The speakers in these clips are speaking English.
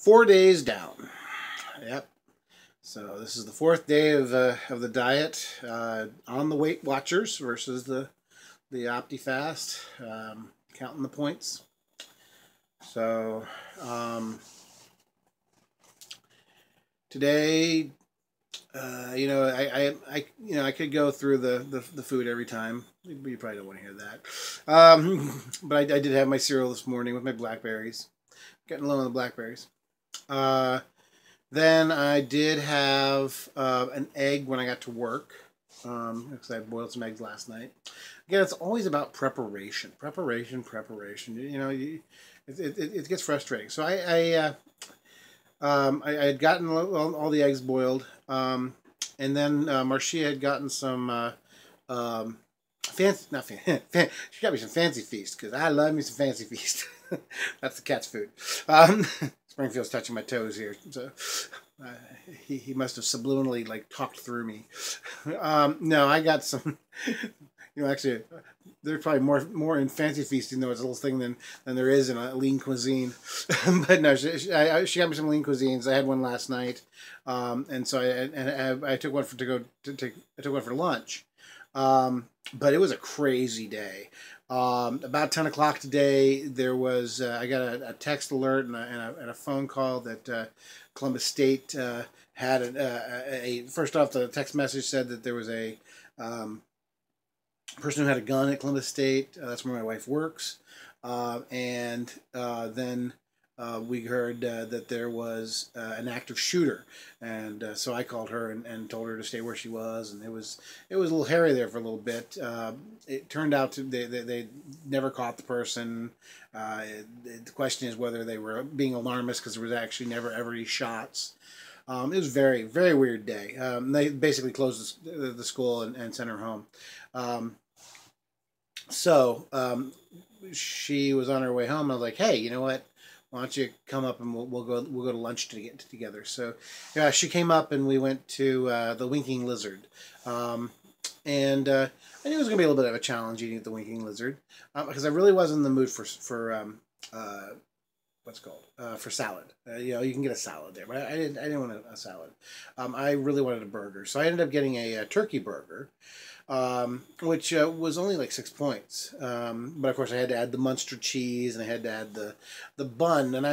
4 days down. Yep. So this is the fourth day of the diet on the Weight Watchers versus the OptiFast, counting the points. So today, I could go through the food every time. You probably don't want to hear that. But I did have my cereal this morning with my blackberries. Getting low on the blackberries. Then I did have an egg when I got to work, because I boiled some eggs last night. Again, it's always about preparation. You know, it gets frustrating. So I had gotten all the eggs boiled, and then Marcia had gotten some she got me some Fancy Feast, because I love me some Fancy Feast. That's the cat's food. Springfield's touching my toes here, so he must have subliminally talked through me. No, I got some. Actually, there's probably more in Fancy Feasting though as a little thing than there is in a lean cuisine. But no, she got me some lean cuisines. I had one last night, and so I took one I took one for lunch. But it was a crazy day. About 10 o'clock today, there was I got a text alert and a phone call that Columbus State had first off, the text message said that there was a person who had a gun at Columbus State. That's where my wife works. And then we heard that there was an active shooter, and so I called her and told her to stay where she was, and it was a little hairy there for a little bit. It turned out they never caught the person. The question is whether they were being alarmist, because there was actually never ever any shots. It was a very, very weird day. They basically closed the school and sent her home. So she was on her way home. I was like, hey, you know what? Why don't you come up and we'll go to lunch together. So yeah, she came up and we went to the Winking Lizard, and I knew it was gonna be a little bit of a challenge eating at the Winking Lizard, because I really wasn't in the mood for what's it called, for salad. You can get a salad there, but I didn't want a salad. I really wanted a burger, so I ended up getting a turkey burger, which was only like 6 points. But of course, I had to add the Munster cheese and I had to add the bun, and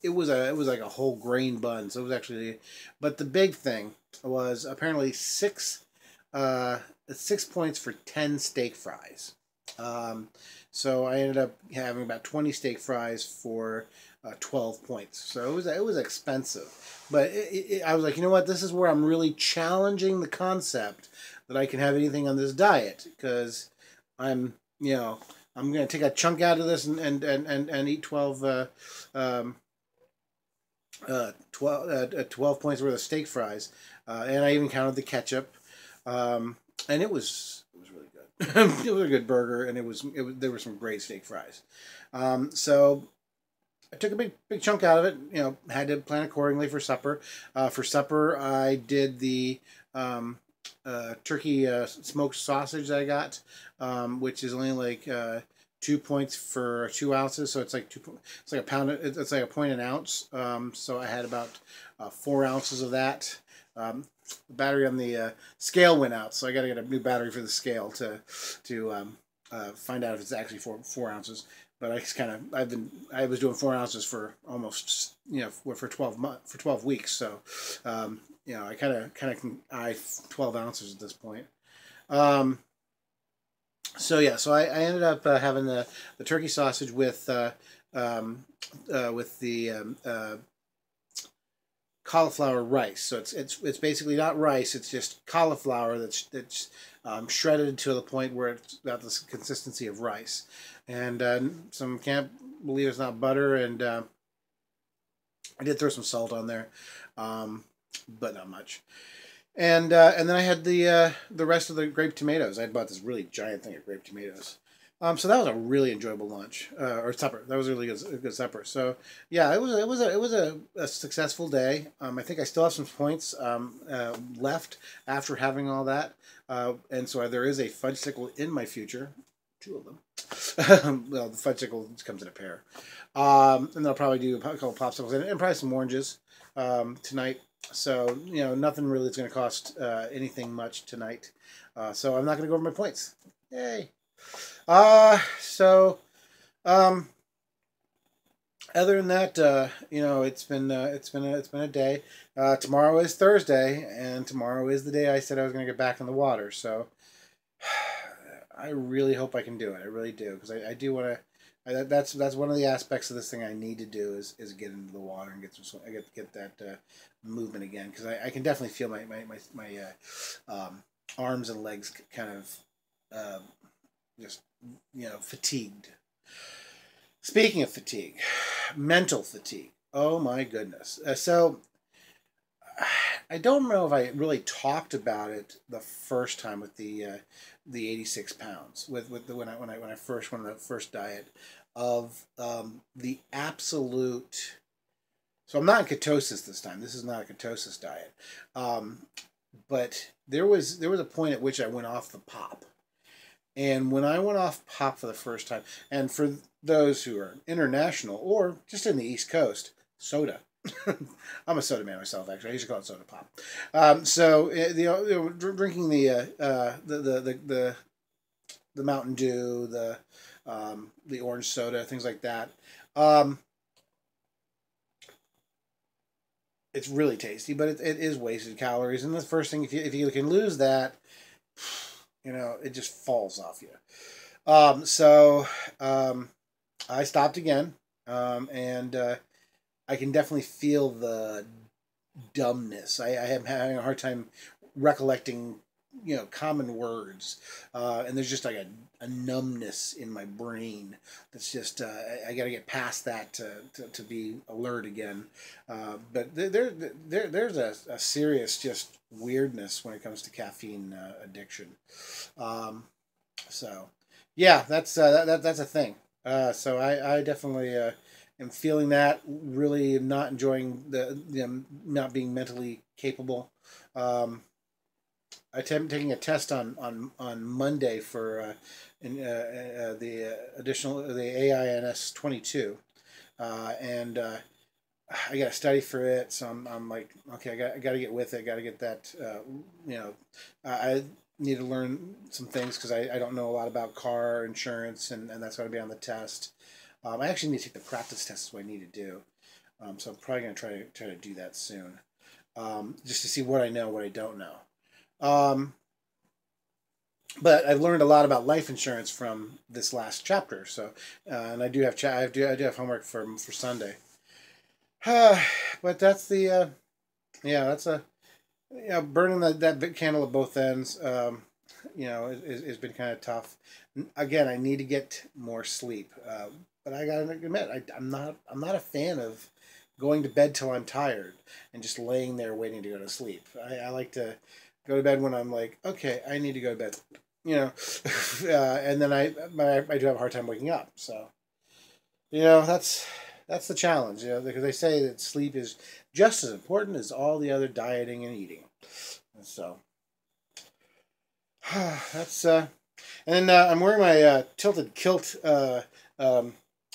it was like a whole grain bun, so it was actually. But the big thing was apparently 6 points for 10 steak fries. So I ended up having about 20 steak fries for 12 points. So it was expensive, but I was like, you know what? This is where I'm really challenging the concept that I can have anything on this diet, because I'm going to take a chunk out of this and eat 12 points worth of steak fries, and I even counted the ketchup, and it was really good. It was a good burger, and there were some great steak fries. So I took a big chunk out of it. Had to plan accordingly for supper. For supper, I did the turkey smoked sausage that I got, which is only like 2 points for 2 ounces. So it's like it's like a pound. It's like a point an ounce. So I had about 4 ounces of that. The battery on the scale went out, so I got to get a new battery for the scale to find out if it's actually 4 ounces. But I was doing 4 ounces for almost for 12 weeks. So I kind of can eye 12 ounces at this point. So I ended up having the turkey sausage with the cauliflower rice. So it's basically not rice. It's just cauliflower that's shredded to the point where it's got this consistency of rice. And some can't believe it's not butter. And I did throw some salt on there, but not much. And then I had the rest of the grape tomatoes. I bought this really giant thing of grape tomatoes. So that was a really enjoyable lunch or supper. That was a really good supper. So yeah, it was a successful day. I think I still have some points left after having all that, and so there is a fudge sickle in my future, 2 of them. Well, the fudgesicle comes in a pair. And they'll probably do a couple popsicles and probably some oranges tonight. So, nothing really is going to cost anything much tonight. So I'm not going to go over my points. Yay. So, other than that, it's been a day. Tomorrow is Thursday, and tomorrow is the day I said I was going to get back in the water. So, I really hope I can do it. I really do, because I do want to. That's one of the aspects of this thing I need to do is get into the water and get that movement again, because I can definitely feel my arms and legs kind of just fatigued. Speaking of fatigue, mental fatigue. Oh my goodness. So I don't know if I really talked about it the first time with the 86 pounds with when I first went on the first diet of the absolute. So I'm not in ketosis this time. This is not a ketosis diet, but there was a point at which I went off the pop, and when I went off pop for the first time, and for those who are international or just in the East Coast, soda. I'm a soda man myself, actually. I used to call it soda pop. So drinking the Mountain Dew, the orange soda, things like that. It's really tasty, but it is wasted calories. And the first thing, if you can lose that, it just falls off you. So I stopped again, and I can definitely feel the dumbness. I am having a hard time recollecting, common words, and there's just like a numbness in my brain that's just I got to get past that to be alert again. But there's a serious just weirdness when it comes to caffeine addiction. So yeah, that's a thing. So I definitely am feeling that. Really not enjoying the not being mentally capable. I'm taking a test on Monday for the AINS 22, and I got to study for it. So I'm like, okay, I got to get with it. Got to get that. I need to learn some things because I don't know a lot about car insurance, and that's going to be on the test. I actually need to take the practice test, is what I need to do. So I'm probably going to try to do that soon, just to see what I know, what I don't know. But I've learned a lot about life insurance from this last chapter. So, and I do have homework for Sunday. But that's the that's burning that big candle at both ends. Has been kind of tough. Again, I need to get more sleep. But I gotta admit, I'm not a fan of going to bed till I'm tired and just laying there waiting to go to sleep. I like to go to bed when I'm like, okay, I need to go to bed, and then I do have a hard time waking up. So, that's the challenge, because they say that sleep is just as important as all the other dieting and eating. So, that's and I'm wearing my tilted kilt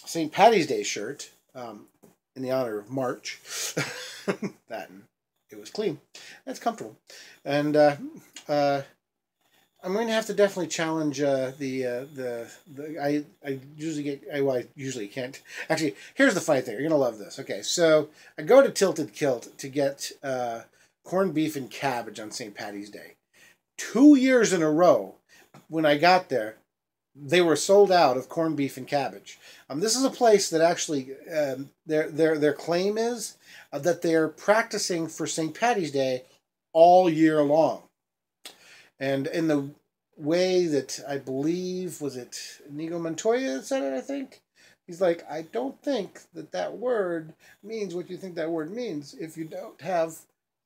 St. Patty's Day shirt in the honor of March. That and it was clean. It's comfortable, and I'm going to have to definitely challenge I usually can't. Actually, here's the funny thing. You're gonna love this. Okay, so I go to Tilted Kilt to get corned beef and cabbage on St. Patty's Day. 2 years in a row, when I got there, they were sold out of corned beef and cabbage. This is a place that actually their claim is that they're practicing for St. Patty's Day all year long. And in the way that I believe, was it Inigo Montoya said it, I think? He's like, I don't think that word means what you think that word means if you don't have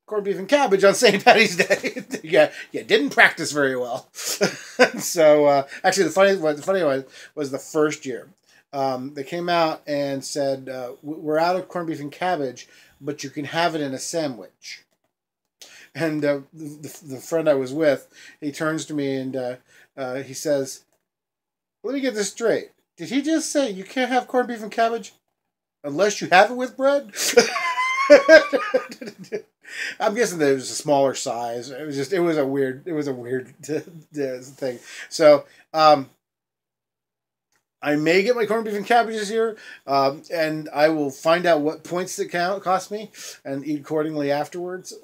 corned beef and cabbage on St. Patty's Day. Yeah, you didn't practice very well. So, actually, the funny one was the first year. They came out and said, we're out of corned beef and cabbage, but you can have it in a sandwich. And the friend I was with, he turns to me and he says, let me get this straight. Did he just say you can't have corned beef and cabbage unless you have it with bread? I'm guessing that it was a smaller size. It was a weird thing. So, I may get my corned beef and cabbage this year, and I will find out what points it cost me and eat accordingly afterwards.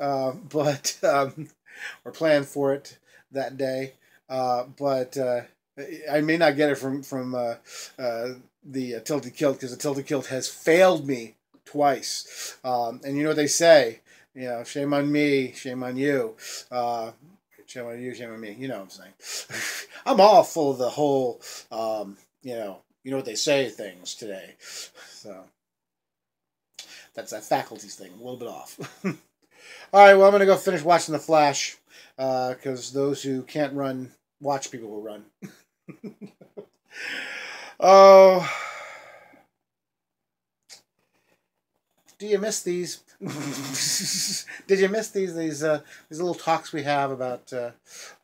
Or plan for it that day. But I may not get it from the Tilted Kilt, because the Tilted Kilt has failed me twice. And you know what they say, shame on me, shame on you. Shame on you, shame on me. You know what I'm saying. I'm all full of the whole, you know what they say things today. So that's that faculties thing, a little bit off. All right, well, I'm going to go finish watching The Flash, because those who can't run watch people who run. Oh, do you miss these? Did you miss these little talks we have about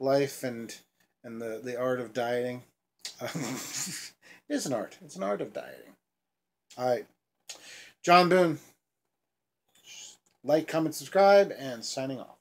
life and the art of dieting? It is an art. It's an art of dieting. All right, John Boone. Like, comment, subscribe, and signing off.